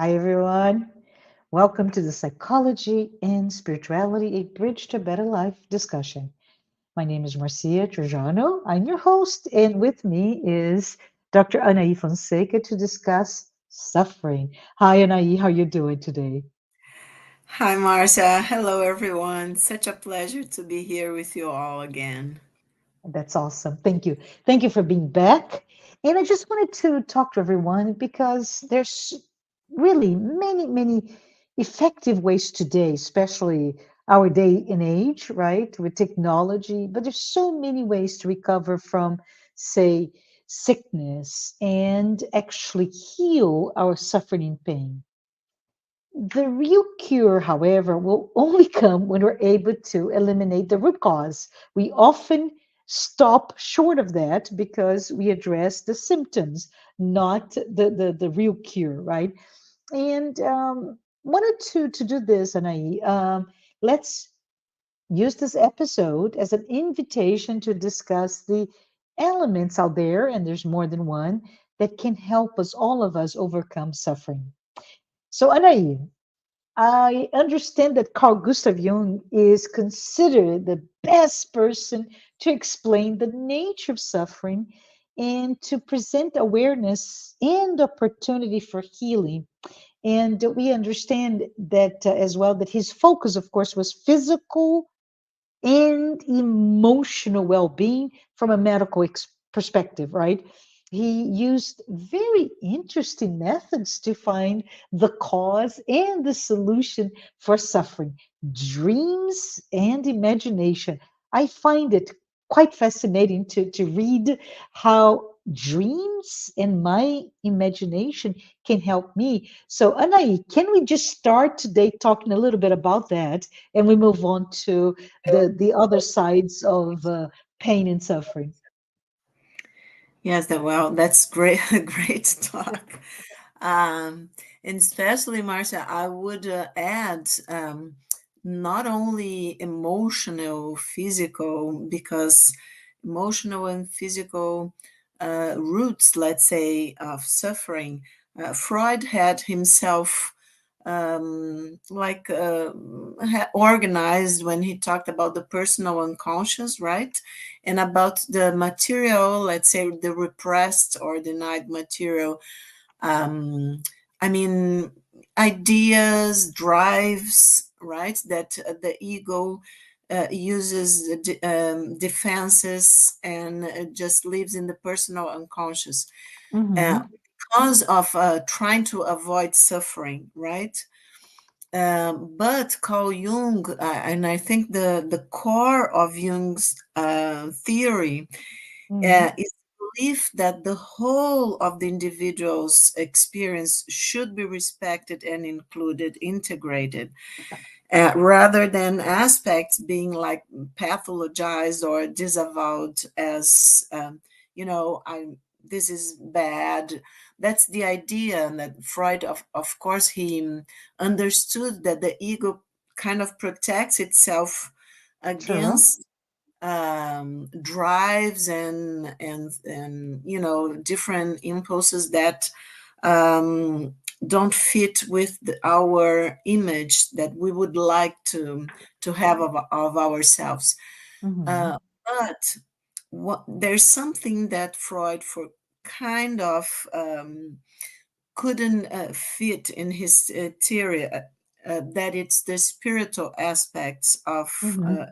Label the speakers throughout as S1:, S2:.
S1: Hi, everyone. Welcome to the Psychology and Spirituality, a Bridge to Better Life discussion. My name is Marcia Trajano. I'm your host, and with me is Dr. Anahy Fonseca to discuss suffering. Hi, Anahy. How are you doing today?
S2: Hi, Marcia. Hello, everyone. Such a pleasure to be here with you all again.
S1: That's awesome. Thank you. Thank you for being back. And I just wanted to talk to everyone because there's really many effective ways today, especially our day and age, right, with technology. But there's so many ways to recover from, say, sickness and actually heal our suffering and pain. The real cure, however, will only come when we're able to eliminate the root cause. We often stop short of that because we address the symptoms, not the real cure, right? And wanted to do this, Anaí. Let's use this episode as an invitation to discuss the elements out there, and there's more than one, that can help us, all of us, overcome suffering. So, Anaí, I understand that Carl Gustav Jung is considered the best person to explain the nature of suffering and to present awareness and opportunity for healing. And we understand that as well, that his focus, of course, was physical and emotional well being from a medical perspective, right? He used very interesting methods to find the cause and the solution for suffering, dreams and imagination. I find it quite fascinating to read how dreams and my imagination can help me. So, Anai, can we just start today talking a little bit about that and we move on to the other sides of pain and suffering?
S2: Yes, that's great, great talk. And especially, Marcia, I would add not only emotional, physical, because emotional and physical roots, let's say, of suffering. Freud had himself organized when he talked about the personal unconscious, right? And about the material, let's say the repressed or denied material. um, I mean, ideas, drives, right? That the ego uses defenses and just lives in the personal unconscious uh,
S1: Hmm.
S2: because of trying to avoid suffering, right? But Carl Jung, and I think the core of Jung's theory
S1: Hmm.
S2: is the belief that the whole of the individual's experience should be respected and included, integrated, rather than aspects being like pathologized or disavowed as, this is bad. That's the idea. And that Freud, of course, he understood that the ego kind of protects itself
S1: True.
S2: against drives and different impulses that um, don't fit with our image that we would like to have of ourselves.
S1: Hmm.
S2: uh, but there's something that Freud for kind of couldn't fit in his theory, that it's the spiritual aspects of
S1: Hmm.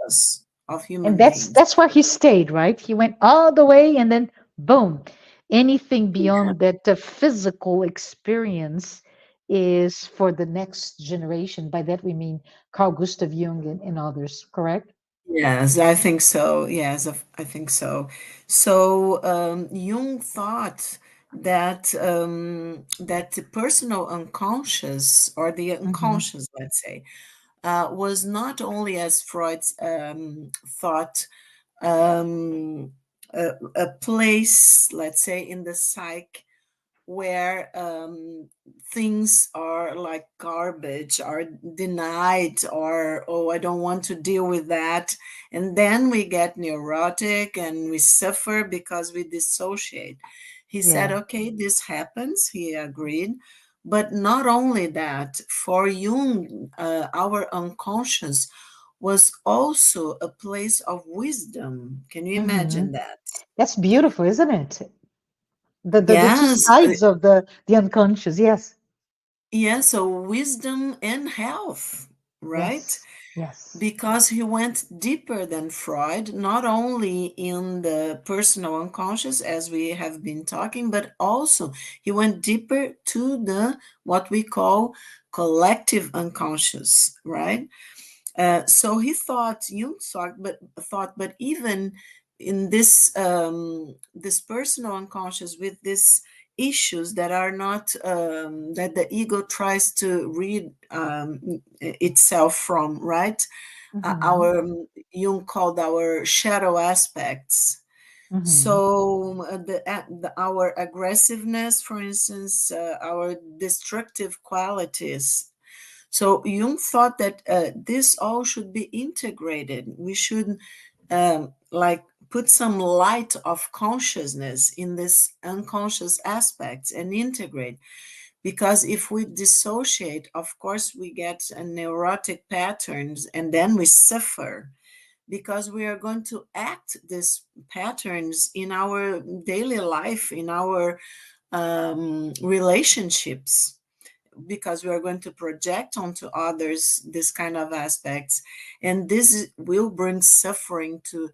S2: us, of
S1: And
S2: human
S1: that's
S2: beings.
S1: that's where he stayed, right? He went all the way, and then boom, anything beyond that physical experience is for the next generation. By that we mean Carl Gustav Jung and others, correct?
S2: Yes, I think so. Yes, I think so. So Jung thought that that the personal unconscious or the
S1: Hmm.
S2: unconscious, let's say, was not only as Freud's thought a place, let's say, in the psyche where things are like garbage, are denied, or oh, I don't want to deal with that. And then we get neurotic and we suffer because we dissociate. He said,
S1: Yeah.
S2: okay, this happens. He agreed. But not only that, for Jung, our unconscious was also a place of wisdom. Can you
S1: Hmm.
S2: imagine that?
S1: That's beautiful, isn't it? The two
S2: Yes,
S1: sides of the unconscious. Yes,
S2: yeah, so wisdom and health, right?
S1: yes, yes.
S2: Because he went deeper than Freud, not only in the personal unconscious, as we have been talking, but also he went deeper to the what we call collective unconscious, right? So he thought, Jung thought, but even in this personal unconscious with these issues that are not that the ego tries to read itself from, right?
S1: Hmm.
S2: Our Jung called our shadow aspects.
S1: Hmm.
S2: So our aggressiveness, for instance, our destructive qualities, so Jung thought that this all should be integrated. We should like put some light of consciousness in this unconscious aspects and integrate. Because if we dissociate, of course, we get neurotic patterns and then we suffer because we are going to act these patterns in our daily life, in our relationships, because we are going to project onto others this kind of aspects, and this will bring suffering to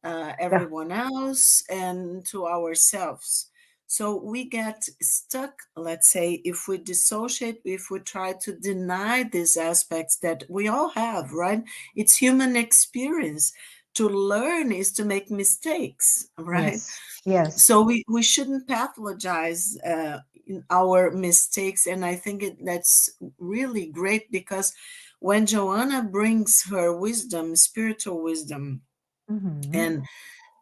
S1: Yeah,
S2: everyone else and to ourselves. So we get stuck, let's say, if we dissociate, if we try to deny these aspects that we all have, right? It's human experience. To learn is to make mistakes, right?
S1: yes, yes.
S2: So we shouldn't pathologize in our mistakes, and I think that's really great because when Joanna brings her wisdom, spiritual wisdom,
S1: Hmm.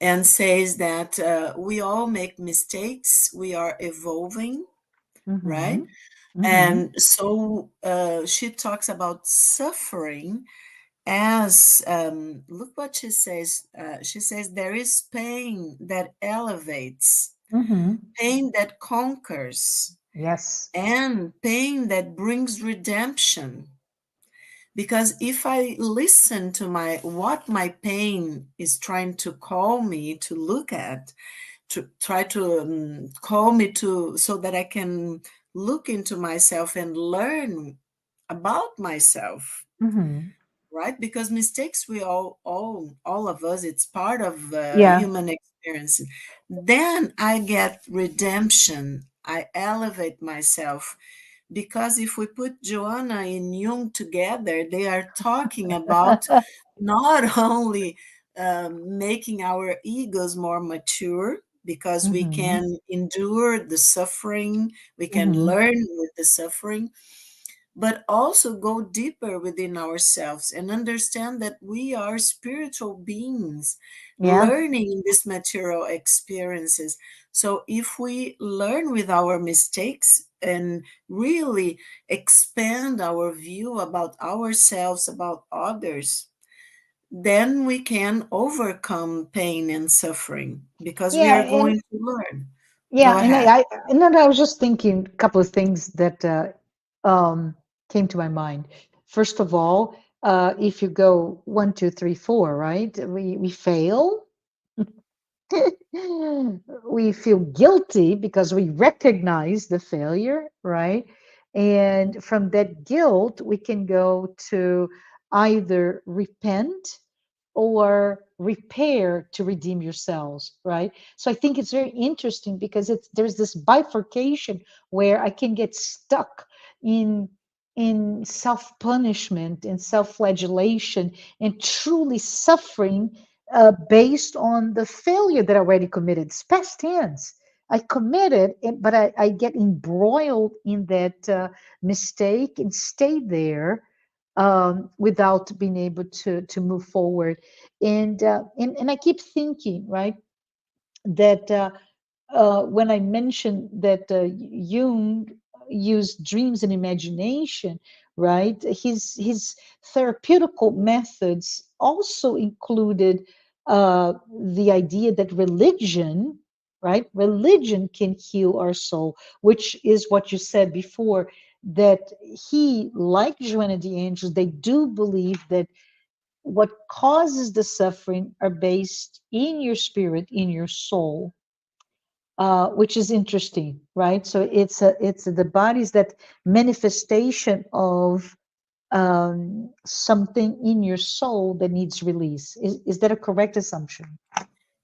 S2: and says that we all make mistakes, we are evolving, right?
S1: Hmm. Hmm.
S2: And so she talks about suffering as look what she says. She says there is pain that elevates,
S1: Hmm.
S2: pain that conquers,
S1: Yes.
S2: and pain that brings redemption. Because if I listen to my what my pain is trying to call me to look at, to try to call me to, so that I can look into myself and learn about myself,
S1: Hmm.
S2: right? Because mistakes we all of us, it's part of
S1: Yeah.
S2: human experience. Then I get redemption, I elevate myself, because if we put Joanna and Jung together, they are talking about not only making our egos more mature, because we
S1: Hmm.
S2: can endure the suffering, we can
S1: Hmm.
S2: learn with the suffering, but also go deeper within ourselves and understand that we are spiritual beings
S1: Yeah.
S2: learning these material experiences. So, if we learn with our mistakes and really expand our view about ourselves, about others, then we can overcome pain and suffering because we
S1: Yeah.
S2: are
S1: And
S2: going to learn.
S1: yeah,
S2: Go
S1: and
S2: ahead.
S1: I was just thinking a couple of things that um, came to my mind. First of all, if you go 1, 2, 3, 4, right? We fail. We feel guilty because we recognize the failure, right? And from that guilt, we can go to either repent or repair to redeem yourselves, right? So I think it's very interesting because there's this bifurcation where I can get stuck in self-punishment and self-flagellation and truly suffering based on the failure that I already committed. It's past tense. I committed it, but I get embroiled in that mistake and stay there without being able to move forward. And I keep thinking, right, that when I mentioned that Jung used dreams and imagination, right, his therapeutical methods also included the idea that religion right? Religion can heal our soul, which is what you said before, that he, like Joanna de Angelis, they do believe that what causes the suffering are based in your spirit, in your soul, which is interesting, right? So it's the body's that manifestation of something in your soul that needs release. Is that a correct assumption?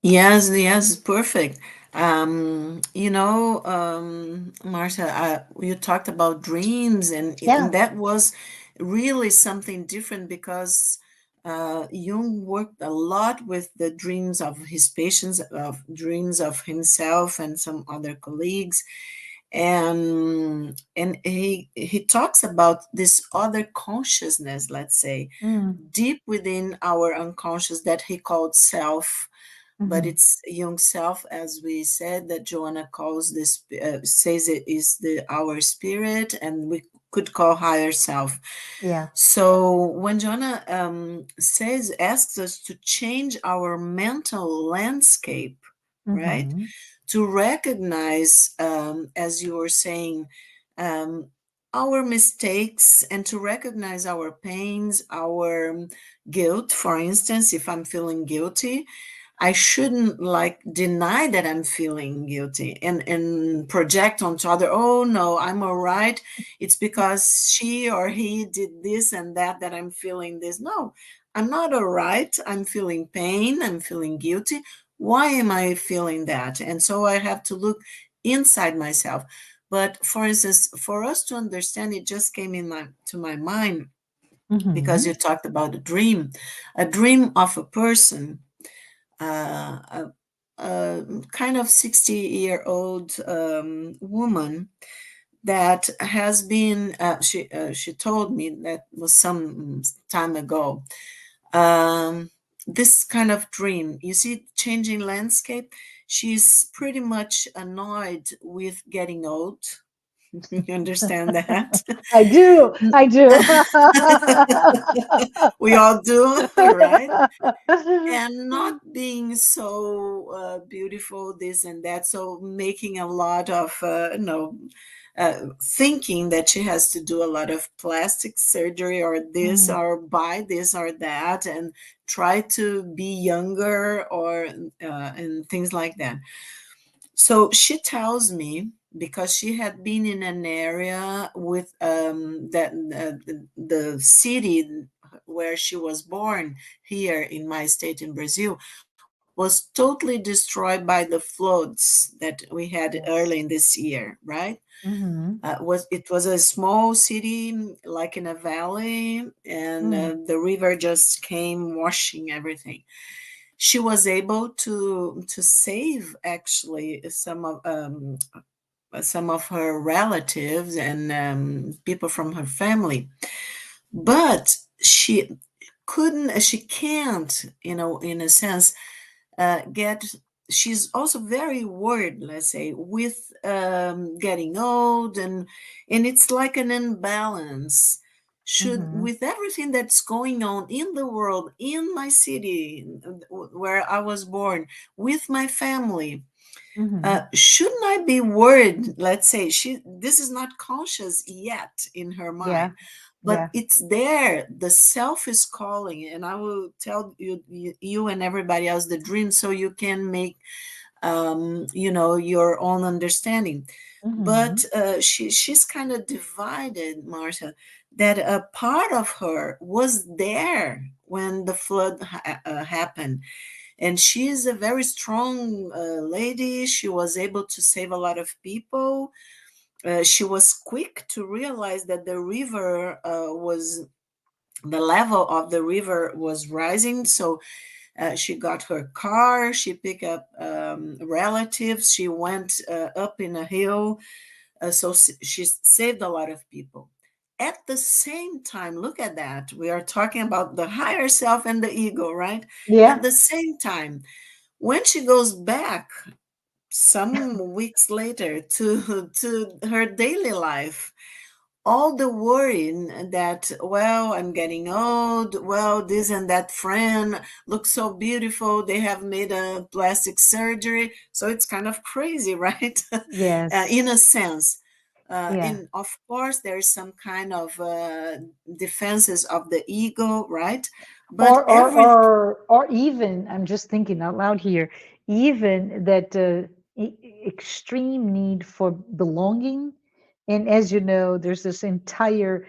S2: Yes, yes, perfect. Martha, you talked about dreams, and
S1: Yeah.
S2: that was really something different because Jung worked a lot with the dreams of his patients, of dreams of himself and some other colleagues, and he talks about this other consciousness, let's say,
S1: Mm,
S2: deep within our unconscious that he called self, but
S1: hmm.
S2: it's young self, as we said, that Joanna calls this, says it is the our spirit, and we could call higher self.
S1: Yeah.
S2: So when Joanna says, asks us to change our mental landscape, right,
S1: Hmm.
S2: to recognize, as you were saying, um, our mistakes, and to recognize our pains, our guilt. For instance, if I'm feeling guilty, I shouldn't like deny that I'm feeling guilty and project onto other, oh no, I'm all right. It's because she or he did this and that I'm feeling this. No, I'm not all right. I'm feeling pain. I'm feeling guilty. Why am I feeling that? And so I have to look inside myself. But for instance, for us to understand, it just came in my to my mind because
S1: Hmm.
S2: you talked about a dream of a person, a, a kind of 60-year-old woman that has been, she told me that was some time ago, um, this kind of dream, you see, changing landscape. She's pretty much annoyed with getting old. You understand that?
S1: I do. I do.
S2: We all do, right? And not being so beautiful, this and that, so making a lot of thinking that she has to do a lot of plastic surgery or this
S1: Mm,
S2: or buy this or that and try to be younger or and things like that. So she tells me, because she had been in an area with that the city where she was born here in my state in Brazil was totally destroyed by the floods that we had early in
S1: yes.
S2: this year, right?
S1: Hmm.
S2: Was it was a small city, like in a valley, and
S1: Mm,
S2: the river just came washing everything. She was able to save actually some of her relatives and people from her family, but she can't, in a sense, get. She's also very worried, let's say, with getting old, and it's like an imbalance. Should,
S1: hmm.
S2: with everything that's going on in the world, in my city where I was born, with my family,
S1: Hmm.
S2: shouldn't I be worried? Let's say this is not conscious yet in her
S1: Yeah.
S2: mind, but
S1: Yeah.
S2: it's there. The self is calling, and I will tell you and everybody else the dream so you can make your own understanding. But
S1: Hmm.
S2: she's kind of divided, Martha, that a part of her was there when the flood happened, and she is a very strong lady. She was able to save a lot of people. She was quick to realize that the river was the level of the river was rising. So she got her car, she picked up relatives, she went up in a hill. She saved a lot of people. At the same time, look at that. We are talking about the higher self and the ego, right? At
S1: Yeah.
S2: the same time, when she goes back some weeks later to her daily life, all the worrying that, well, I'm getting old, well, this and that friend looks so beautiful, they have made a plastic surgery, so it's kind of crazy, right?
S1: Yes.
S2: In a sense.
S1: Yeah.
S2: And of course, there is some kind of defenses of the ego, right? But
S1: Or even, I'm just thinking out loud here, even that extreme need for belonging. And as you know, there's this entire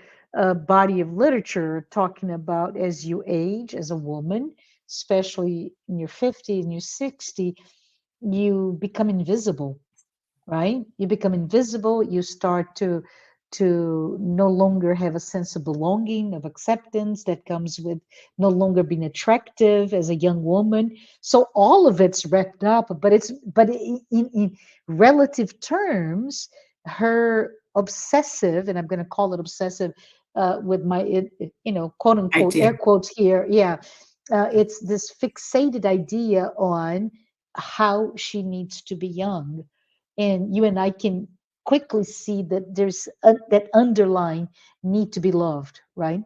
S1: body of literature talking about as you age as a woman, especially in your 50s and your 60, you become invisible, right? You become invisible. You start to no longer have a sense of belonging, of acceptance that comes with no longer being attractive as a young woman. So all of it's wrapped up, but in relative terms, her obsessive, and I'm going to call it obsessive with my quote unquote
S2: idea.
S1: air quotes here, yeah, it's this fixated idea on how she needs to be young, and you and I can quickly see that there's that underlying need to be loved, right?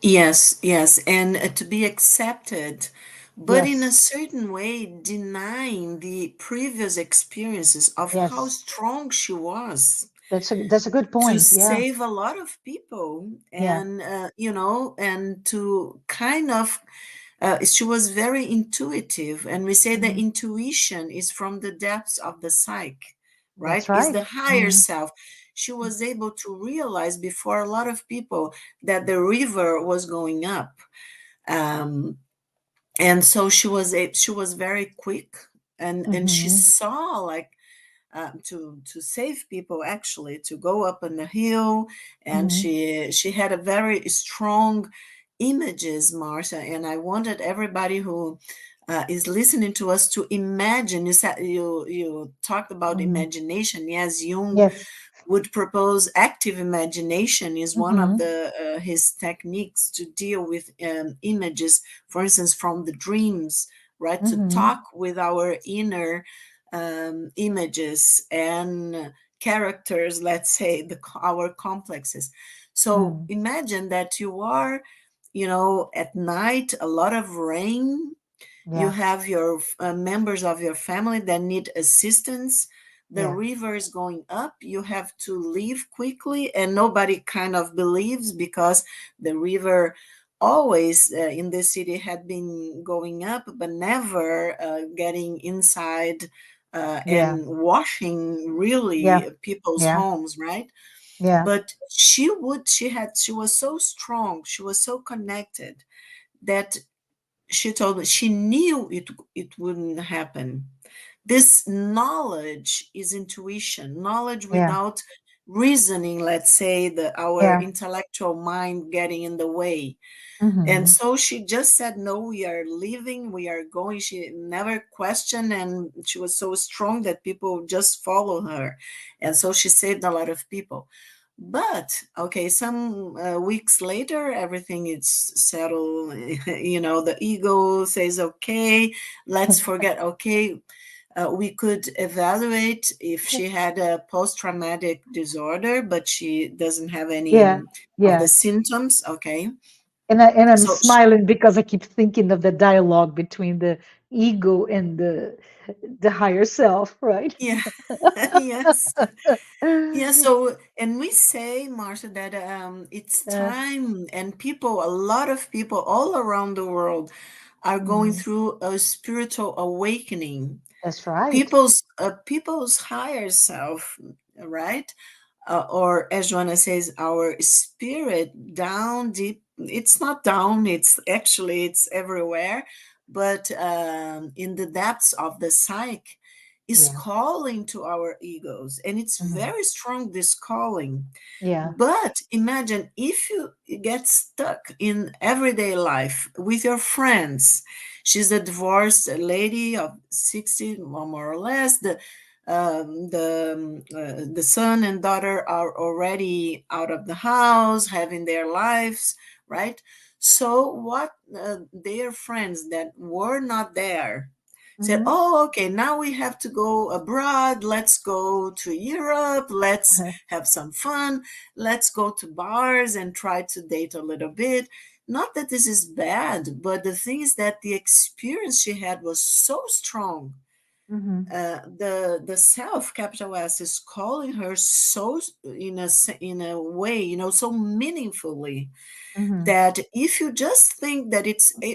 S2: Yes, yes, and to be accepted, but in a
S1: Yes,
S2: certain way, denying the previous experiences of how
S1: yes,
S2: strong she was
S1: that's a good
S2: to
S1: point. Yeah,
S2: save a lot of people,
S1: yeah,
S2: and and to kind of she was very intuitive, and we say that
S1: hmm,
S2: intuition is from the depths of the psyche,
S1: that's
S2: right? Is
S1: right.
S2: the higher
S1: Hmm.
S2: self. She was able to realize before a lot of people that the river was going up, um, and so she was very quick, and she
S1: Hmm.
S2: saw like to save people, actually to go up on the hill, and
S1: Hmm.
S2: she had a very strong images, Martha, and I wanted everybody who is listening to us to imagine. You said you talked about
S1: Hmm.
S2: imagination. Yes, Jung
S1: Yes.
S2: would propose active imagination is one of
S1: Hmm.
S2: the his techniques to deal with images, for instance, from the dreams, right? To
S1: Hmm.
S2: talk with our inner images and characters, let's say our complexes. So
S1: Mm.
S2: imagine that you are, at night, a lot of rain, you
S1: Yeah,
S2: have your members of your family that need assistance. The
S1: yeah,
S2: river is going up. You have to leave quickly, and nobody kind of believes because the river always in this city had been going up, but never getting inside
S1: yeah,
S2: and washing
S1: yeah,
S2: really people's
S1: yeah,
S2: homes, right?
S1: yeah,
S2: But she was so strong, she was so connected that she told me she knew it wouldn't happen. This knowledge is intuition, knowledge
S1: yeah,
S2: without reasoning, let's say, our
S1: yeah.
S2: intellectual mind getting in the way. And
S1: Hmm.
S2: so she just said, no, we are leaving, we are going. She never questioned, and she was so strong that people just follow her. And so she saved a lot of people. But okay, some weeks later, everything is settled. The ego says, okay, let's forget. Okay, we could evaluate if she had a post-traumatic disorder, but she doesn't have any
S1: Yeah,
S2: of the
S1: yeah.
S2: symptoms. Okay,
S1: And I'm
S2: so
S1: smiling because I keep thinking of the dialogue between the ego and the higher self, right?
S2: yeah, yes. Yeah, so, and we say, Martha, that it's
S1: Uh,
S2: time, and people, a lot of people all around the world are going
S1: mm,
S2: through a spiritual awakening.
S1: that's right.
S2: People's higher self, right? Or as Joanna says, our spirit down deep. It's not down. It's everywhere, but in the depths of the psyche, is
S1: Yeah.
S2: calling to our egos, and it's
S1: Hmm.
S2: very strong. This calling,
S1: Yeah.
S2: but imagine if you get stuck in everyday life with your friends. She's a divorced lady of 60, or more or less. The son and daughter are already out of the house, having their lives, right? So what their friends that were not there, Said,
S1: Mm-hmm.
S2: oh, okay, now we have to go abroad. Let's go to Europe. Let's
S1: Uh-huh.
S2: have some fun. Let's go to bars and try to date a little bit. Not that this is bad, but the thing is that the experience she had was so strong.
S1: Mm-hmm.
S2: The self, capital S, is calling her so in a way, so meaningfully,
S1: Mm-hmm.
S2: that if you just think that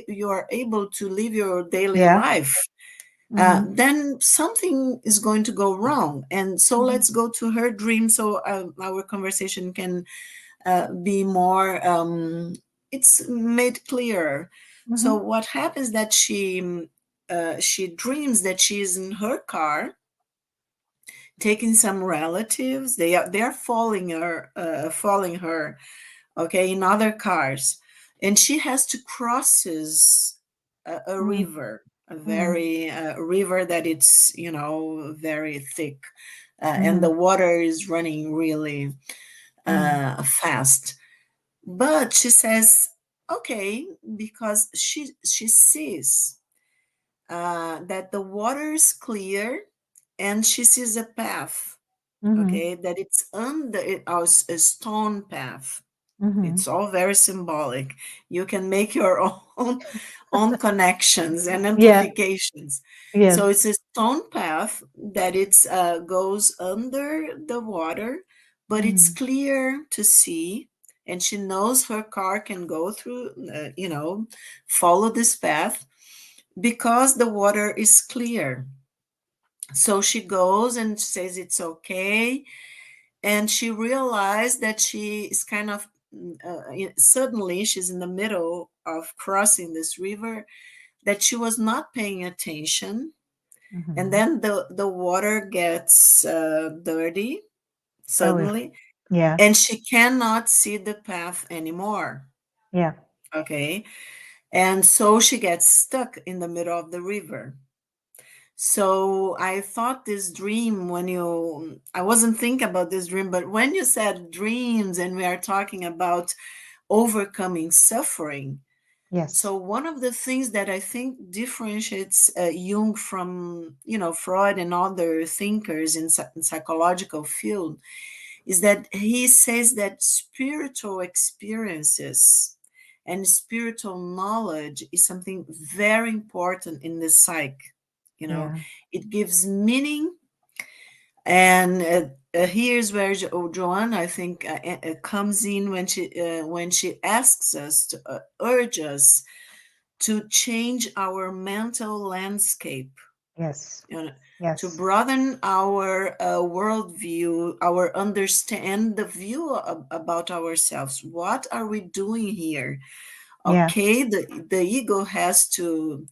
S2: you are able to live your daily
S1: Yeah.
S2: life,
S1: Mm-hmm.
S2: then something is going to go wrong. And so
S1: Mm-hmm.
S2: let's go to her dream, so our conversation can be more, it's made clearer. So
S1: Mm-hmm.
S2: what happens that she dreams that she is in her car taking some relatives. They're following her, okay, in other cars, and she has to crosses a river, a
S1: Mm-hmm.
S2: very river that it's very thick, and
S1: Mm-hmm.
S2: the water is running really
S1: Mm-hmm.
S2: fast. But she says, okay, because she sees that the water is clear, and she sees a path,
S1: Mm-hmm.
S2: okay, that it's under a stone path.
S1: Mm-hmm.
S2: It's all very symbolic. You can make your own connections and
S1: Yeah.
S2: amplifications. So
S1: Yes.
S2: it's a stone path that it's goes under the water, but it's
S1: Mm-hmm.
S2: clear to see, and she knows her car can go through, follow this path because the water is clear. So she goes and says it's okay, and she realized that she is kind of suddenly she's in the middle of crossing this river, that she was not paying attention, and
S1: Mm-hmm.
S2: then the water gets dirty
S1: Oh, yeah.
S2: suddenly,
S1: Yeah.
S2: and she cannot see the path anymore,
S1: Yeah.
S2: okay, and so she gets stuck in the middle of the river. So I thought this dream, I wasn't thinking about this dream, but when you said dreams and we are talking about overcoming suffering,
S1: Yes.
S2: so one of the things that I think differentiates Jung from, Freud and other thinkers in psychological field is that he says that spiritual experiences and spiritual knowledge is something very important in the psyche. You know,
S1: Yeah.
S2: it gives meaning, and here's where Joanna, I think, comes in when she asks us to urge us to change our mental landscape,
S1: Yes.
S2: you know, to
S1: Yes.
S2: broaden our worldview, our understand the view about ourselves. What are we doing here?
S1: Yeah.
S2: Okay, the ego has to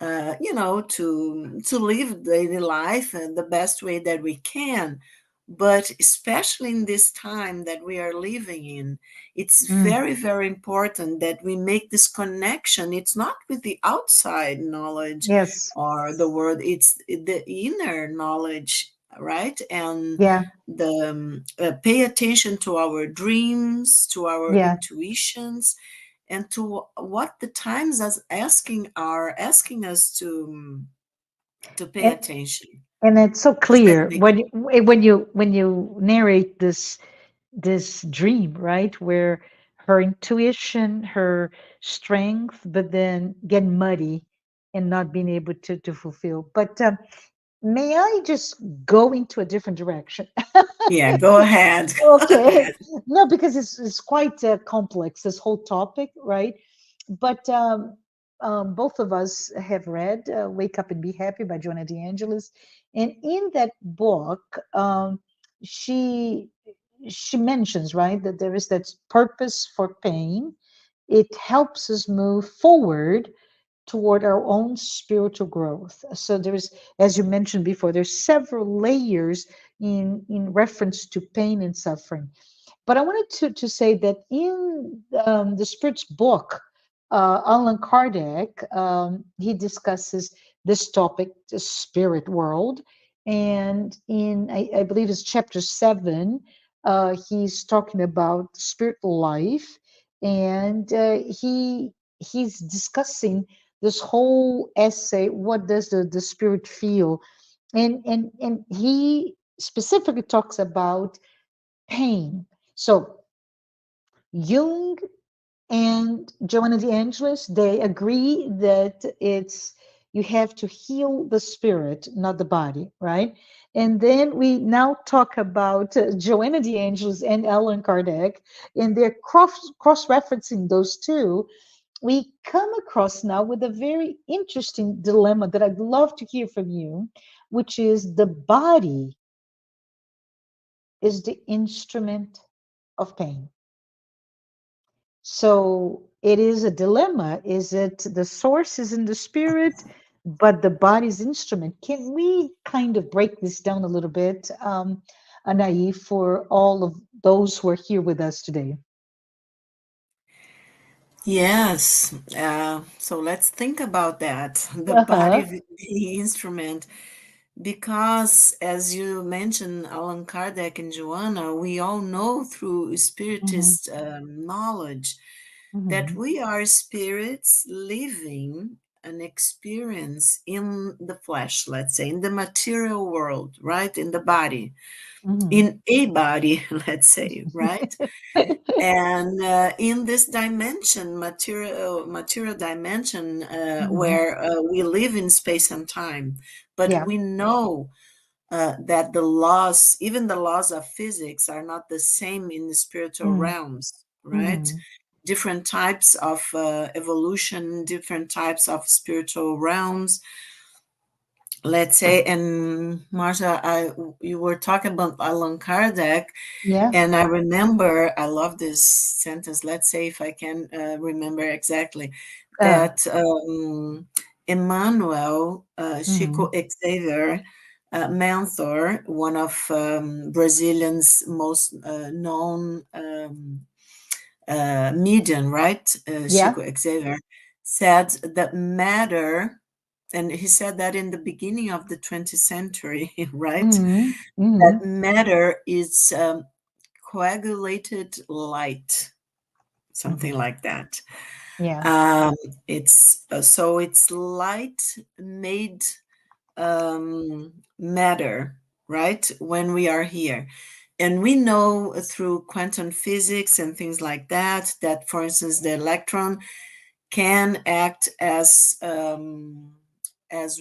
S2: to live daily life and the best way that we can. But especially in this time that we are living in, it's
S1: Mm.
S2: very, very important that we make this connection. It's not with the outside knowledge
S1: Yes.
S2: or the world, it's the inner knowledge, right? And
S1: Yeah.
S2: the pay attention to our dreams, to our
S1: Yeah.
S2: intuitions, and to what the times are asking us to pay
S1: And
S2: attention.
S1: and it's so
S2: Does that
S1: clear
S2: make
S1: when you narrate this dream, right? Where her intuition, her strength, but then get muddy and not being able to fulfill. But may I just go into a different direction?
S2: Yeah, go ahead. Go
S1: Okay.
S2: ahead.
S1: No, because it's quite complex, this whole topic, right? But both of us have read Wake Up and Be Happy by Joanna de Angelis. And in that book, she she mentions, right, that there is that purpose for pain. It helps us move forward toward our own spiritual growth. So there's, as you mentioned before, there's several layers in reference to pain and suffering. But I wanted to say that in the Spirit's book, Allan Kardec, he discusses this topic, the spirit world. And I believe it's chapter 7, he's talking about spirit life. And he's discussing the this whole essay, what does the spirit feel? And he specifically talks about pain. So Jung and Joanna de Angelis, they agree that it's you have to heal the spirit, not the body, right? And then we now talk about Joanna de Angelis and Allan Kardec, and they're cross referencing those two. We come across now with a very interesting dilemma that I'd love to hear from you, which is the body is the instrument of pain. So it is a dilemma. Is it the source is in the spirit, but the body's instrument? Can we kind of break this down a little bit, Anahy, for all of those who are here with us today?
S2: Yes. So let's think about that. The body,
S1: Uh-huh.
S2: the instrument, because as you mentioned, Allan Kardec and Joanna, we all know through
S1: Hmm.
S2: Spiritist knowledge that
S1: Hmm.
S2: we are spirits living an experience in the flesh, let's say, in the material world, right? In the body,
S1: Hmm.
S2: in a body, let's say, right? And in this dimension, material dimension,
S1: Hmm.
S2: where we live in space and time, but
S1: Yeah.
S2: we know that the laws, even the laws of physics, are not the same in the spiritual
S1: Hmm.
S2: realms, right?
S1: Hmm.
S2: Different types of evolution, different types of spiritual realms, let's say. And Martha, you were talking about Allan Kardec,
S1: Yeah.
S2: and I remember, I love this sentence. Let's say if I can remember exactly,
S1: Uh,
S2: that Emmanuel, Chico
S1: hmm.
S2: Xavier, mentor, one of Brazilian's most known medium, right?
S1: Yeah.
S2: Chico Xavier said that matter, and he said that in the beginning of the 20th century, right?
S1: Hmm. Hmm.
S2: That matter is coagulated light, something
S1: Hmm.
S2: like that.
S1: Yeah.
S2: Um, it's so it's light made matter, right? When we are here. And we know through quantum physics and things like that, that for instance, the electron can act as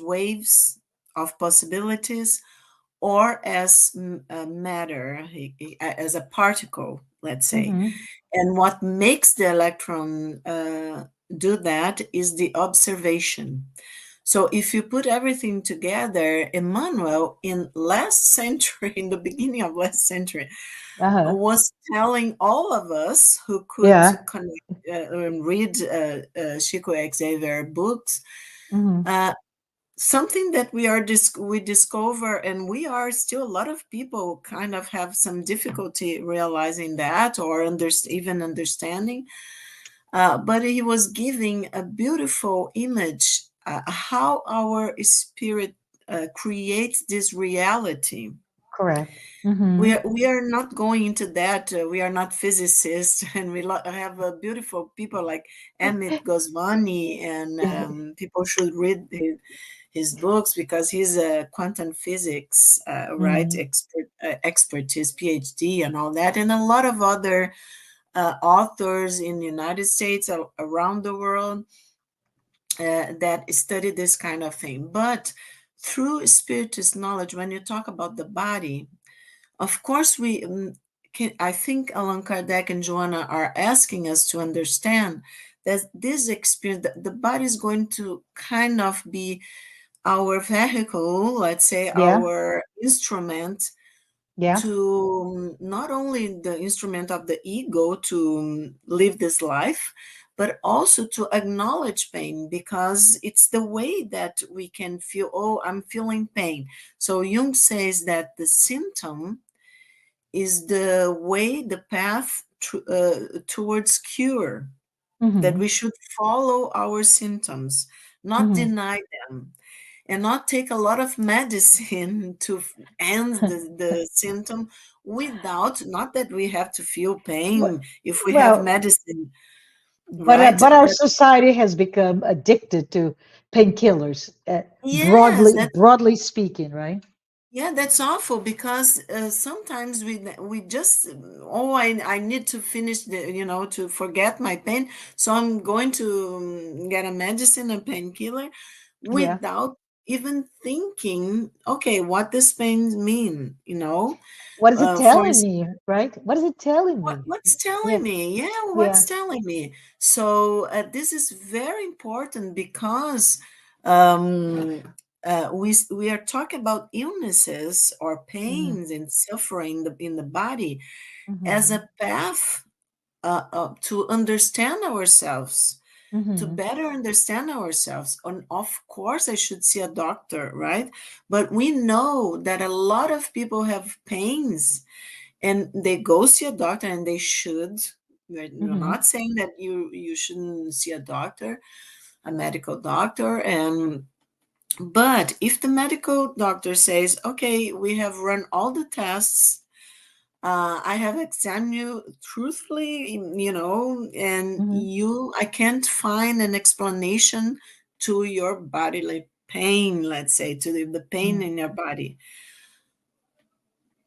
S2: waves of possibilities or as matter, as a particle, let's say.
S1: Hmm.
S2: And what makes the electron do that is the observation. So if you put everything together, Emmanuel in last century, in the beginning of last century,
S1: Uh-huh.
S2: was telling all of us who could
S1: Yeah.
S2: connect and read Chico Xavier books,
S1: Hmm.
S2: uh, something that we discover, and we are still, a lot of people kind of have some difficulty realizing that or even understanding, but he was giving a beautiful image, how our spirit creates this reality.
S1: Correct. Hmm.
S2: We are not going into that. We are not physicists, and we have beautiful people like Amit Goswami, and
S1: Yeah.
S2: people should read his books because he's a quantum physics right
S1: Hmm.
S2: expert, his PhD and all that, and a lot of other authors in the United States, around the world, that study this kind of thing. But through spiritist knowledge, when you talk about the body, of course, I think Allan Kardec and Joanna are asking us to understand that this experience, the body is going to kind of be our vehicle, let's say,
S1: Yeah.
S2: our instrument,
S1: Yeah.
S2: to not only the instrument of the ego to live this life, but also to acknowledge pain, because it's the way that we can feel, oh, I'm feeling pain. So Jung says that the symptom is the way, the path towards cure, that we
S1: Hmm.
S2: should follow our symptoms, not
S1: Hmm.
S2: deny them, and not take a lot of medicine to end the symptom, without, not that we have to feel pain if we have
S1: Well,
S2: medicine. right?
S1: but our society has become addicted to painkillers,
S2: Yes, that's
S1: broadly speaking, right?
S2: yeah, that's awful because sometimes we just oh I need to finish the to forget my pain, so I'm going to get a medicine, a painkiller,
S1: Yeah.
S2: without even thinking, okay, what does pain mean?
S1: What is it
S2: For
S1: telling me, right? What is it telling me?
S2: what's telling
S1: Yeah.
S2: me? Yeah,
S1: Yeah.
S2: what's telling me? So this is very important because um, we are talking about illnesses or
S1: Mm-hmm.
S2: pains and suffering in the body as
S1: Mm-hmm.
S2: a path to understand ourselves, to
S1: Mm-hmm.
S2: better understand ourselves. And of course, I should see a doctor, right? But we know that a lot of people have pains and they go see a doctor, and they should. We're
S1: Mm-hmm.
S2: not saying that you shouldn't see a doctor, a medical doctor. And but if the medical doctor says, okay, we have run all the tests, I have examined you truthfully, and
S1: Mm-hmm.
S2: I can't find an explanation to your bodily pain, let's say, to the pain
S1: Mm-hmm.
S2: in your body.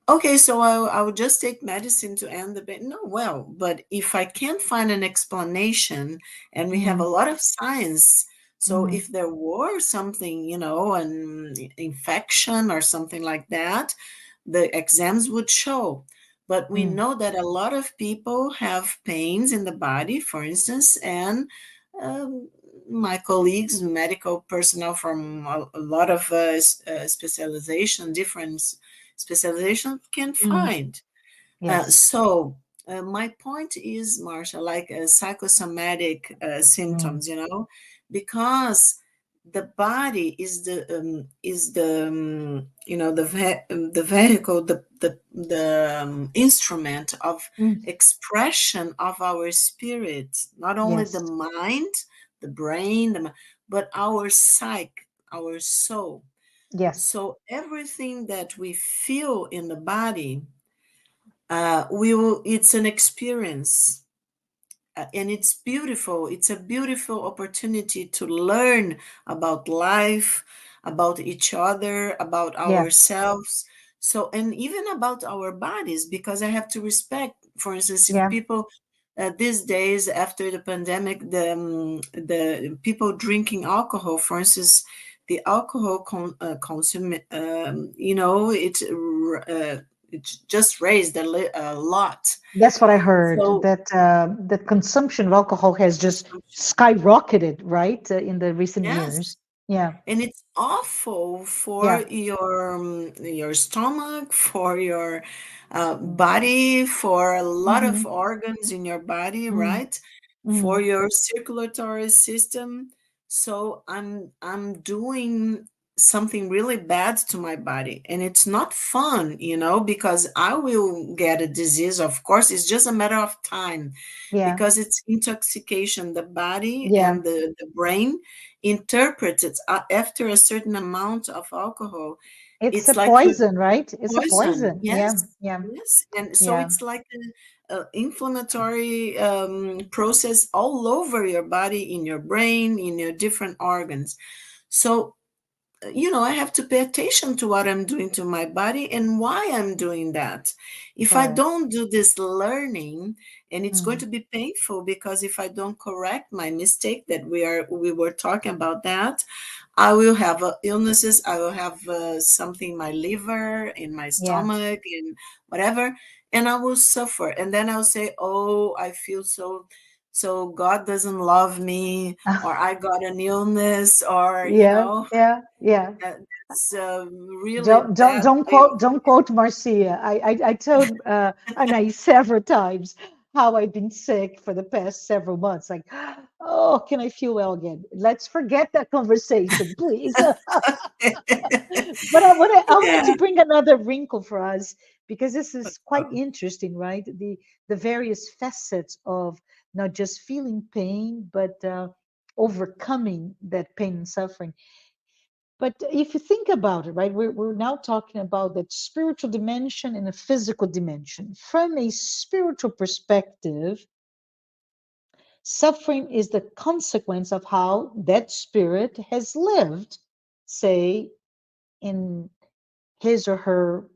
S2: Okay, so I would just take medicine to end the pain. No, well, but if I can't find an explanation, and we have a
S1: Mm-hmm.
S2: lot of science, so
S1: Mm-hmm.
S2: if there were something, an infection or something like that, the exams would show. But we
S1: Mm.
S2: know that a lot of people have pains in the body, for instance, and um, my colleagues, medical personnel from a lot of specialization, different specialization can
S1: Mm.
S2: find.
S1: Yes.
S2: So my point is, Marsha, like psychosomatic
S1: Mm.
S2: symptoms, because the body is the the vehicle, the instrument of
S1: Mm.
S2: expression of our spirit, not only the
S1: Yes.
S2: mind, the brain, but our psyche, our soul.
S1: Yes.
S2: So everything that we feel in the body, we will. It's an experience, and it's beautiful. It's a beautiful opportunity to learn about life, about each other, about
S1: Yeah.
S2: ourselves. So, and even about our bodies, because I have to respect. For instance, if
S1: Yeah.
S2: people these days after the pandemic, the people drinking alcohol, for instance, the alcohol consume, it just raised a lot.
S1: That's what I heard,
S2: So
S1: that that consumption of alcohol has just
S2: consumption,
S1: skyrocketed, right, in the recent
S2: yes,
S1: years. Yeah.
S2: and it's awful for
S1: Yeah.
S2: your stomach, for your
S1: Mm.
S2: body, for a lot of
S1: Mm-hmm.
S2: organs in your body,
S1: Mm.
S2: right? For
S1: Mm.
S2: your circulatory system. So I'm doing something really bad to my body, and it's not fun, because I will get a disease. Of course, it's just a matter of time,
S1: Yeah.
S2: because it's intoxication. The body
S1: Yeah.
S2: and the brain interprets it after a certain amount of alcohol.
S1: It's a
S2: It's like you
S1: poison, right? It's a
S2: poison.
S1: poison. Yeah.
S2: Yes,
S1: Yeah.
S2: yes. And so
S1: Yeah.
S2: it's like an inflammatory process all over your body, in your brain, in your different organs. So I have to pay attention to what I'm doing to my body and why I'm doing that. If I
S1: Correct.
S2: don't do this learning, and it's going
S1: Mm.
S2: to be painful, because if I don't correct my mistake, that we were talking about that, I will have illnesses. I will have something in my liver, in my
S1: Yeah.
S2: stomach, in whatever, and I will suffer. And then I'll say, "Oh, I feel so God doesn't love me, or I got an illness, or
S1: Yeah. Yeah. Yeah.
S2: that's a really bad
S1: Don't
S2: way of
S1: quote Marcia. I told Anahy several times how I've been sick for the past several months. Like, oh, can I feel well again? Let's forget that conversation, please. But I wanted
S2: yeah.
S1: to bring another wrinkle for us, because this is quite interesting, right? The various facets of not just feeling pain, but overcoming that pain and suffering. But if you think about it, right, we're now talking about that spiritual dimension and a physical dimension. From a spiritual perspective, Suffering is the consequence of how that spirit has lived, say, in his or her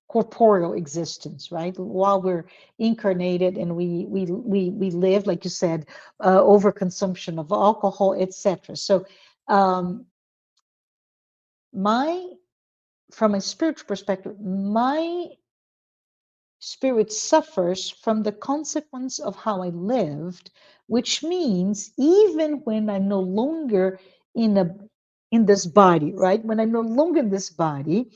S1: corporeal existence, right? While we're incarnated and we live, like you said, overconsumption of alcohol, etc. So, um, my from a spiritual perspective, my spirit suffers from the consequence of how I lived, which means even when I'm no longer in a in this body, right? When I'm no longer in this body,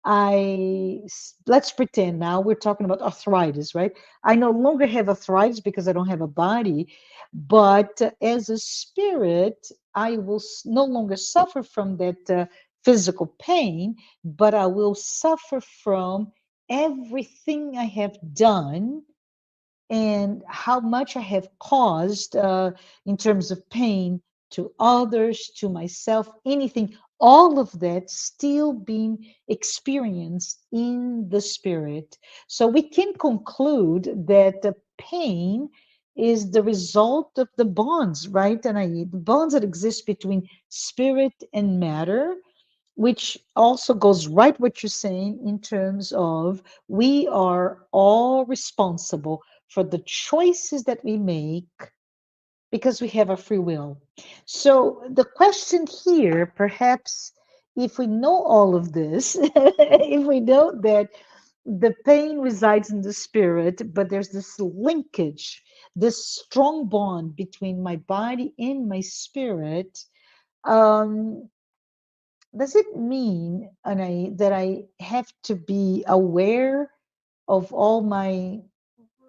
S1: let's pretend now we're talking about arthritis, right? I no longer have arthritis because I don't have a body, but as a spirit, I will no longer suffer from that physical pain, but I will suffer from everything I have done and how much I have caused in terms of pain to others, to myself, anything, all of that still being experienced in the spirit. So we can conclude that the pain is the result of the bonds, right? And the bonds that exist between spirit and matter, which also goes right what you're saying in terms of we are all responsible for the choices that we make because we have a free will. So the question here, perhaps, if we know all of this, if we know that the pain resides in the spirit, but there's this linkage, this strong bond between my body and my spirit, um, does it mean, that I have to be aware of all my,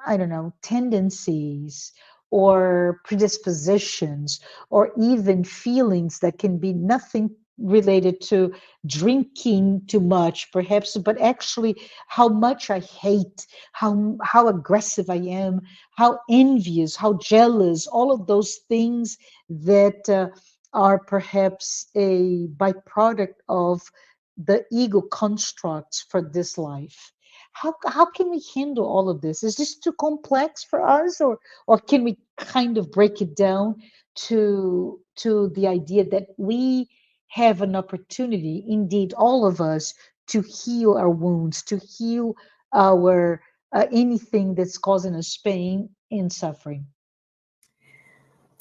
S1: I don't know, tendencies or predispositions or even feelings that can be nothing related to drinking too much, perhaps, but actually how much I hate, how aggressive I am, how envious, how jealous, all of those things that are perhaps a byproduct of the ego constructs for this life. How can we handle all of this? Is this too complex for us, or can we kind of break it down to the idea that we have an opportunity, indeed, all of us, to heal our wounds, to heal our anything that's causing us pain and suffering?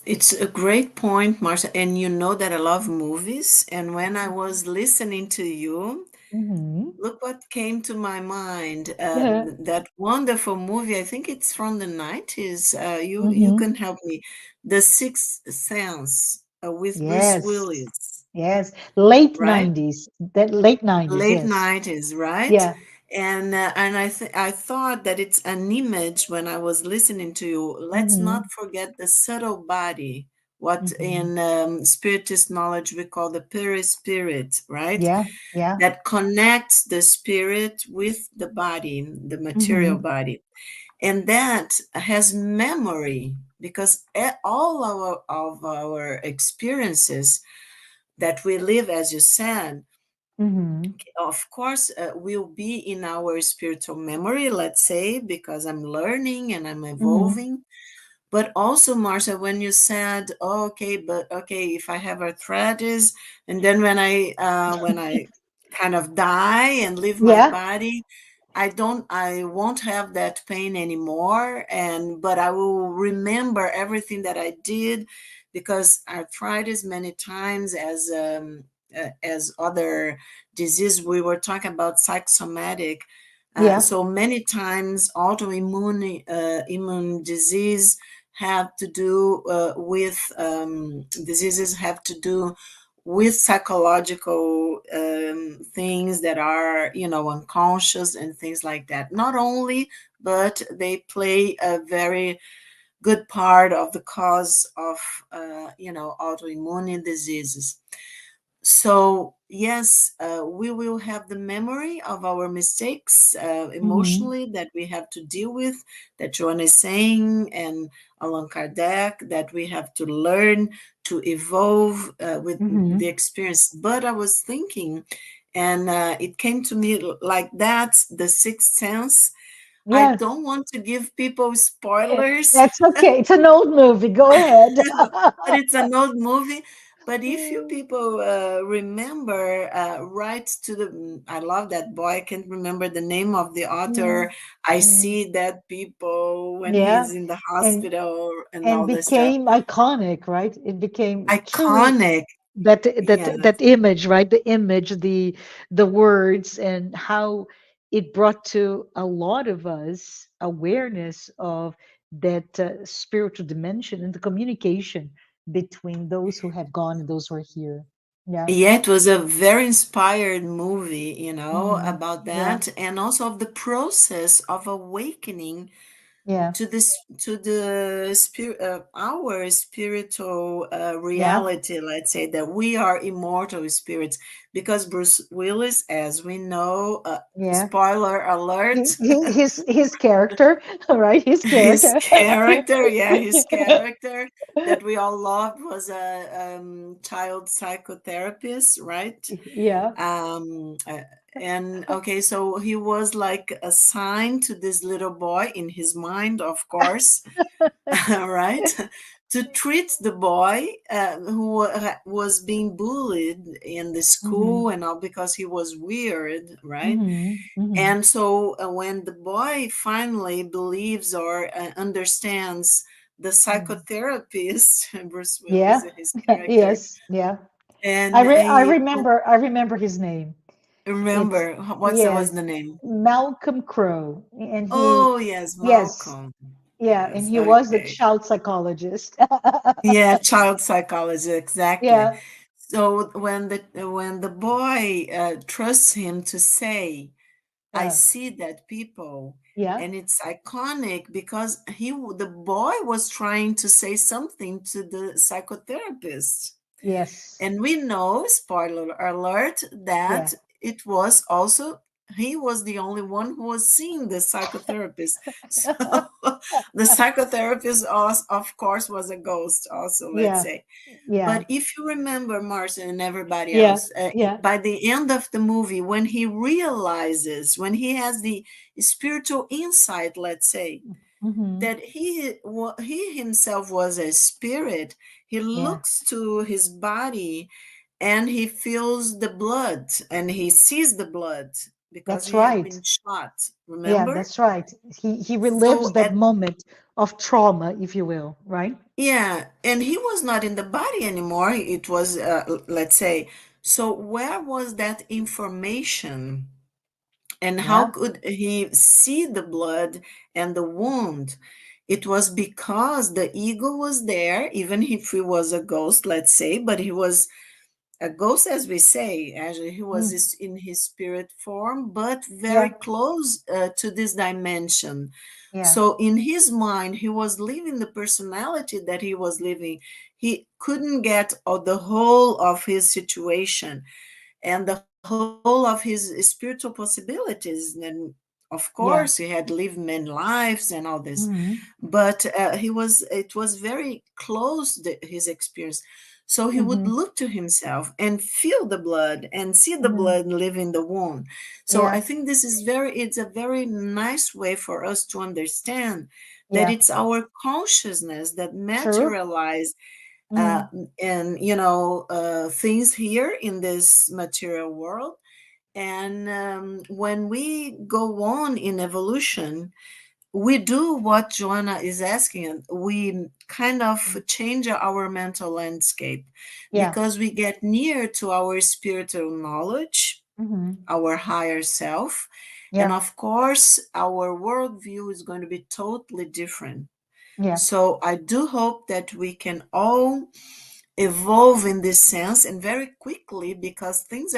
S2: It's a great point, Marcia. And you know that I love movies. And when I
S1: Mhm.
S2: was listening to you,
S1: Mhm.
S2: look what came to my mind.
S1: Yeah.
S2: That wonderful movie, I think it's from the 90s. You
S1: Mhm.
S2: can help me. The Sixth Sense with Bruce
S1: Yes.
S2: Willis,
S1: Yes. Late
S2: right?
S1: 90s. That late 90s.
S2: Late
S1: Yes.
S2: 90s, right?
S1: Yeah.
S2: And I thought that it's an image when I was listening to you. Let's not
S1: Mhm.
S2: forget the subtle body, what
S1: Mhm.
S2: in spiritist knowledge we call the perispirit, right?
S1: Yeah. Yeah.
S2: That connects the spirit with the body, the material
S1: Mhm.
S2: body. And that has memory because all of our experiences that we live, as you said,
S1: Mhm.
S2: of course, will be in our spiritual memory, let's say, because I'm learning and I'm
S1: Mhm.
S2: evolving. But also, Marcia, when you said, oh, okay, but okay, if I have arthritis, and then when I kind of die and leave my
S1: Yeah.
S2: body, I won't have that pain anymore. And but I will remember everything that I did, because arthritis many times as other disease we were talking about psychosomatic.
S1: Yeah.
S2: So many times autoimmune immune disease have to do with diseases have to do with psychological things that are, unconscious and things like that. Not only, but they play a very good part of the cause of, autoimmune diseases. So, yes, we will have the memory of our mistakes
S1: Mhm.
S2: emotionally that we have to deal with, that Joanna is saying, and Allan Kardec, that we have to learn to evolve with the
S1: Mhm.
S2: experience. But I was thinking, and it came to me like that, the sixth sense. I
S1: Yeah.
S2: don't want to give people
S1: Eh,
S2: spoilers,
S1: that's okay. It's an old movie. Go ahead.
S2: but it's an old movie. But if you
S1: Mm,
S2: people remember, right to the, I love that boy. I can't remember the name of the
S1: mm,
S2: author. I
S1: mm.
S2: see that people when
S1: Yeah.
S2: he's in the
S1: And
S2: hospital and
S1: and
S2: all this stuff.
S1: became iconic, right? It became truly
S2: Iconic.
S1: that
S2: Yeah.
S1: that image, right? The image, the words, and how it brought to a lot of us awareness of that spiritual dimension and the communication between those who have gone and those who are here. Yeah.
S2: Yeah, it was a very inspired movie,
S1: Hmm.
S2: about
S1: Yeah.
S2: that, and also of the process of awakening
S1: Yeah.
S2: to the spirit, our spiritual
S1: Yeah.
S2: reality. Let's say that we are immortal spirits, because Bruce Willis, as we know,
S1: Yeah.
S2: spoiler alert,
S1: His character, right? His
S2: his
S1: character.
S2: character, yeah, his character that we all loved was a child psychotherapist, right?
S1: Yeah.
S2: um uh, and okay, so he was like assigned to this little boy in his mind, of course, right, to treat the boy who was being bullied in the
S1: Hmm.
S2: school and all, because he was weird, right?
S1: Hmm. Hmm.
S2: And so when the boy finally believes or understands the psychotherapist, Bruce
S1: Yeah.
S2: Willis, his character,
S1: Yes. Yeah.
S2: and
S1: I
S2: he
S1: remember, I remember his name. It's
S2: remember what's the was
S1: yes,
S2: the name?
S1: Malcolm Crowe, and he
S2: Oh yes,
S1: yes,
S2: Malcolm.
S1: yeah, and
S2: Yes,
S1: he was the
S2: okay.
S1: child psychologist.
S2: Yeah, child psychology, exactly.
S1: Yeah.
S2: So when the boy trusts him to say, I
S1: Yeah.
S2: see that people,
S1: Yeah.
S2: and it's iconic because the boy was trying to say something to the psychotherapist.
S1: Yes.
S2: And we know, spoiler alert,
S1: Yeah.
S2: that it was also, he was the only one who was seeing the psychotherapist. So the psychotherapist, of course, was a ghost, also, let's
S1: Yeah.
S2: say.
S1: Yeah.
S2: But if you remember, Marcia and everybody
S1: Yeah.
S2: else,
S1: Yeah.
S2: by the end of the movie, when he realizes, when he has the spiritual insight, let's say,
S1: Hmm.
S2: that he himself was a spirit, he
S1: Yeah.
S2: looks to his body and he feels the blood and he sees the blood because
S1: That's
S2: he had
S1: right.
S2: been shot,
S1: Yeah,
S2: remember?
S1: that's right. He relives
S2: So
S1: that
S2: at
S1: moment of trauma, if you will, right?
S2: yeah, and he was not in the body anymore. It was, let's say, so where was that information? And how
S1: Yeah.
S2: could he see the blood and the wound? It was because the ego was there, even if he was a ghost, let's say, but he was a ghost, as we say. Actually, he was
S1: Mm.
S2: in his spirit form, but very
S1: Yeah.
S2: close to this dimension.
S1: Yeah.
S2: So in his mind, he was living the personality that he was living. He couldn't get the whole of his situation and the whole of his spiritual possibilities. And of course, he
S1: Yeah.
S2: had lived many lives and all this,
S1: Hmm.
S2: but it was very close, his experience. So he would
S1: Hmm.
S2: look to himself and feel the blood and see the
S1: Hmm.
S2: blood live in the wound. So I
S1: Yeah.
S2: think it's a very nice way for us to understand that
S1: Yeah.
S2: it's our consciousness that
S1: True.
S2: materialize uh,
S1: Mm.
S2: and things here in this material world. And when we go on in evolution, we do what Joanna is asking. We kind of change our mental landscape
S1: Yeah.
S2: because we get near to our spiritual knowledge,
S1: Hmm.
S2: our higher self. And
S1: Yeah.
S2: of course, our worldview is going to be totally different.
S1: Yeah.
S2: So I do hope that we can all evolve in this sense and very quickly, because things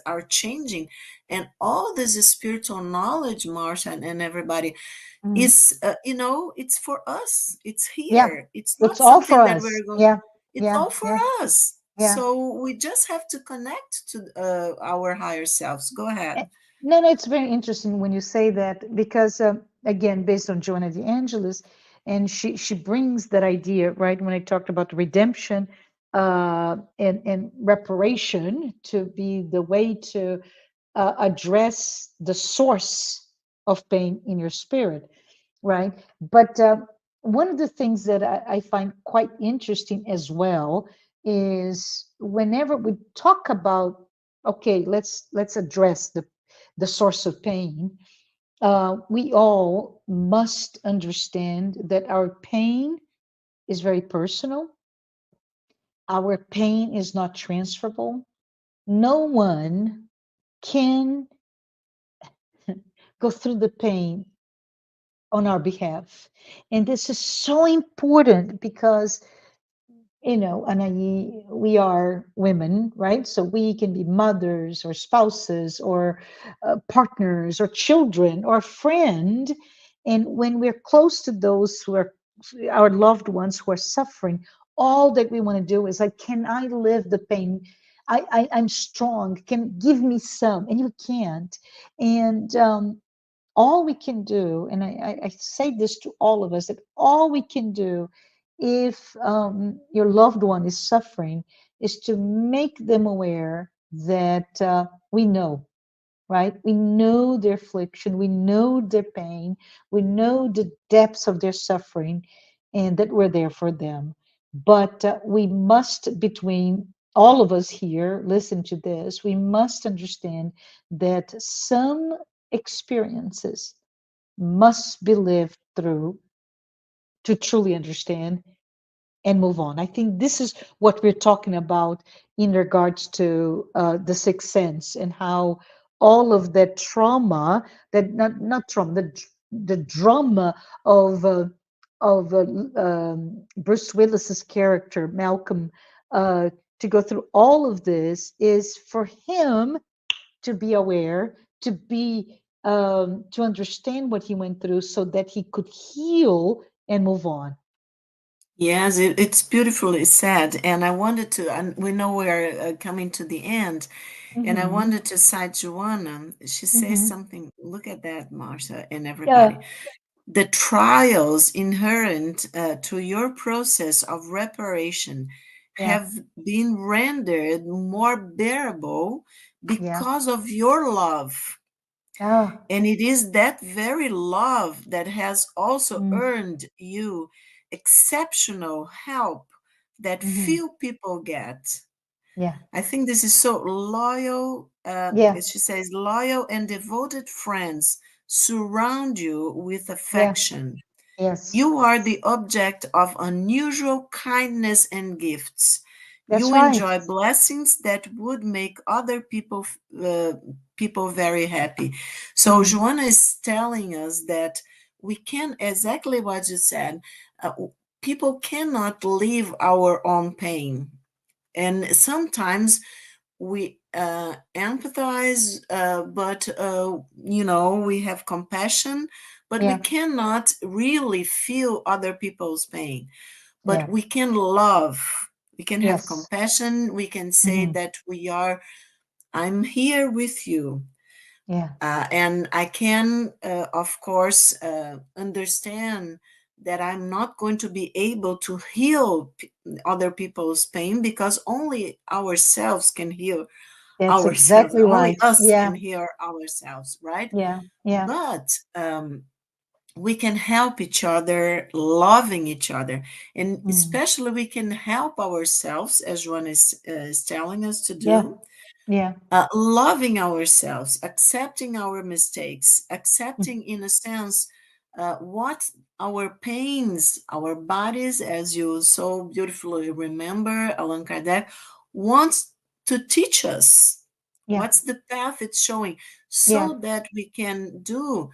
S2: are changing, and all this spiritual knowledge, Marsha, and everybody,
S1: Mm.
S2: is it's for us, it's
S1: Yeah.
S2: here, it's not
S1: It's all for
S2: something that
S1: us.
S2: we're going,
S1: Yeah.
S2: it's
S1: Yeah.
S2: all for
S1: Yeah.
S2: us.
S1: Yeah.
S2: So we just have to connect to our higher selves. Go
S1: Eh,
S2: ahead.
S1: No, no, it's very interesting when you say that because again, based on Joanna de Angelis, and she brings that idea right when I talked about redemption and reparation to be the way to address the source of pain in your spirit, right? But one of the things that I find quite interesting as well is whenever we talk about, okay, let's address the source of pain. We all must understand that our pain is very personal. Our pain is not transferable. No one can go through the pain on our behalf. And this is so important because, Anahy, we are women, right? So we can be mothers or spouses or partners or children or friend. And when we're close to those who are our loved ones who are suffering, all that we want to do is like, can I live the pain? I'm strong. Can give me some, and you can't. And all we can do, and I say this to all of us, that all we can do if your loved one is suffering is to make them aware that we know, right? We know their affliction, we know their pain, we know the depths of their suffering, and that we're there for them. But we must, between all of us here, listen to this, we must understand that some experiences must be lived through to truly understand and move on. I think this is what we're talking about in regards to the sixth sense and how all of that trauma, that not trauma, the drama of Bruce Willis's character Malcolm, uh, to go through all of this is for him to be aware, to be to understand what he went through, so that he could heal and move on.
S2: Yes, it's beautifully said. And I wanted to, and we know we're coming to the end, and I
S1: Hmm.
S2: wanted to cite Joanna. She says
S1: Hmm.
S2: something, look at that, Marsha, and everybody.
S1: Yeah.
S2: The trials inherent to your process of reparation
S1: Yeah.
S2: have been rendered more bearable
S1: Yeah.
S2: because of your love.
S1: Ah.
S2: And it is that very love that has also
S1: Mm.
S2: earned you exceptional help that
S1: Hmm.
S2: few people get.
S1: Yeah.
S2: I think this is so loyal.
S1: Yeah.
S2: As she says, loyal and devoted friends surround you with
S1: Yeah.
S2: affection.
S1: Yes.
S2: You are the object of unusual kindness and gifts.
S1: That's
S2: You
S1: right.
S2: enjoy blessings that would make other people very happy. So
S1: Mm.
S2: Joanna is telling us that we can, exactly what you said. Uh, People cannot live our own pain, and sometimes we empathize, but we have compassion, but we
S1: Yeah.
S2: cannot really feel other people's pain. But
S1: Yeah.
S2: we can love, we can have
S1: Yes.
S2: compassion, we can say
S1: Hmm.
S2: that I'm here with you.
S1: Yeah.
S2: And I can, of course, understand that I'm not going to be able to heal other people's pain, because only ourselves can heal
S1: That's
S2: ourselves.
S1: exactly
S2: Only
S1: right.
S2: us
S1: Yeah.
S2: can heal ourselves, right?
S1: Yeah. Yeah.
S2: But we can help each other, loving each other. And
S1: Mm.
S2: especially we can help ourselves, as Juan is telling us to
S1: Yeah.
S2: do,
S1: Yeah.
S2: loving ourselves, accepting our mistakes,
S1: Mm.
S2: accepting, in a sense, what our pains, our bodies, as you so beautifully remember, Allan Kardec, wants to teach us.
S1: Yeah.
S2: What's the path it's showing,
S1: Yeah.
S2: so that we can do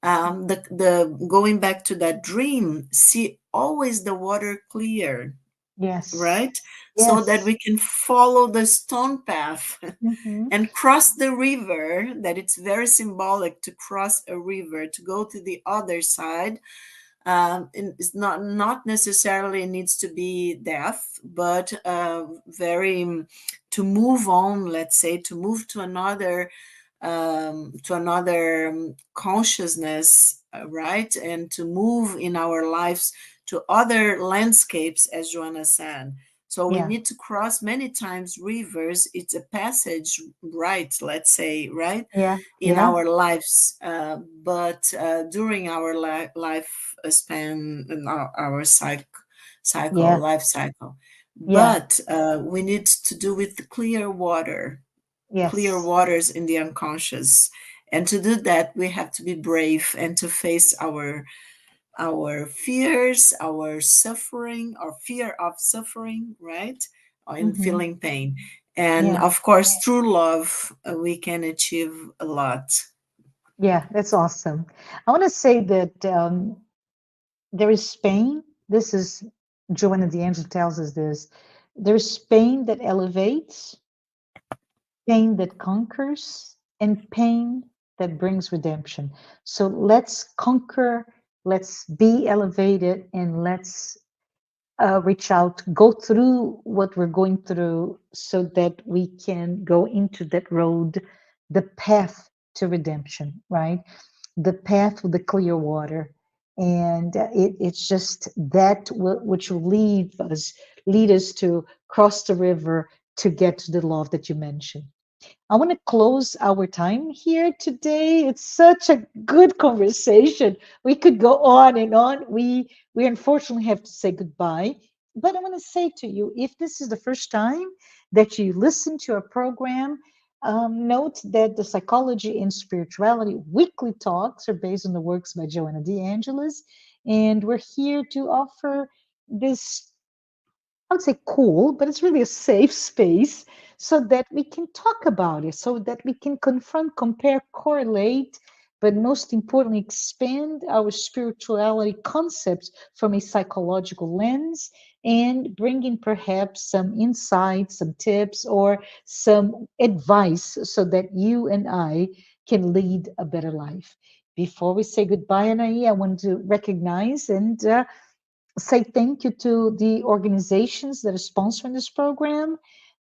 S2: the going back to that dream, see always the water clear,
S1: Yes.
S2: right? So that
S1: Yes.
S2: we can follow the stone path
S1: Hmm.
S2: and cross the river, that it's very symbolic to cross a river to go to the other side. And it's not necessarily needs to be death, but very to move on, let's say, to move to another consciousness, right? And to move in our lives to other landscapes, as Joanna said. So we
S1: Yeah.
S2: need to cross many times rivers. It's a passage, right? Let's say, right,
S1: Yeah.
S2: in
S1: Yeah.
S2: our lives. But during our life span, and our cycle,
S1: Yeah.
S2: life cycle.
S1: Yeah.
S2: But we need to do with clear water, clear
S1: Yes.
S2: waters in the unconscious. And to do that, we have to be brave and to face our fears, our suffering, or fear of suffering, right? And
S1: Hmm.
S2: feeling pain. And
S1: Yeah.
S2: of course, through love, we can achieve a lot.
S1: Yeah. That's awesome. I want to say that there is pain. This is Joanna de Angelis tells us this. There is pain that elevates, pain that conquers, and pain that brings redemption. So let's conquer, let's be elevated, and let's reach out, go through what we're going through so that we can go into that road, the path to redemption, right? The path with the clear water. And it's just that which will lead us to cross the river to get to the love that you mentioned. I want to close our time here today. It's such a good conversation. We could go on and on. We unfortunately have to say goodbye. But I want to say to you, if this is the first time that you listen to a program, note that the Psychology and Spirituality weekly talks are based on the works by Joanna de Angelis, and we're here to offer this, I would say, cool, but it's really a safe space so that we can talk about it, so that we can confront, compare, correlate, but most importantly, expand our spirituality concepts from a psychological lens and bring in perhaps some insights, some tips, or some advice so that you and I can lead a better life. Before we say goodbye, Anahy, I want to recognize and say thank you to the organizations that are sponsoring this program: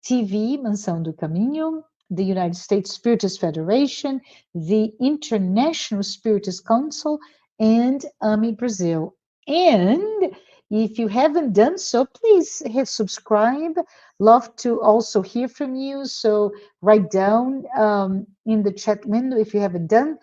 S1: TV, Mansão do Caminho, the United States Spiritist Federation, the International Spiritist Council, and AMI Brazil. And if you haven't done so, please hit subscribe. Love to also hear from you. So write down in the chat window if you haven't done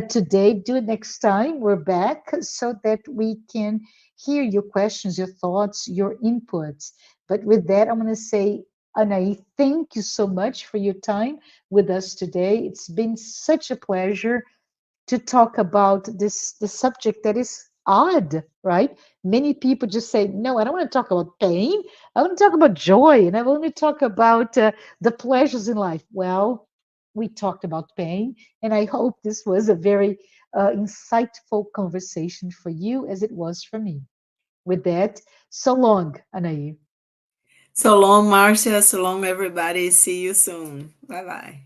S1: today. Do it next time. We're back so that we can hear your questions, your thoughts, your inputs. But with that, I'm going to say, Anahy, thank you so much for your time with us today. It's been such a pleasure to talk about the subject that is odd, right? Many people just say, "No, I don't want to talk about pain. I want to talk about joy, and I want to talk about the pleasures in life." Well, we talked about pain, and I hope this was a very insightful conversation for you, as it was for me. With that, so long, Anahy.
S2: So long, Marcia. So long, everybody. See you soon. Bye bye.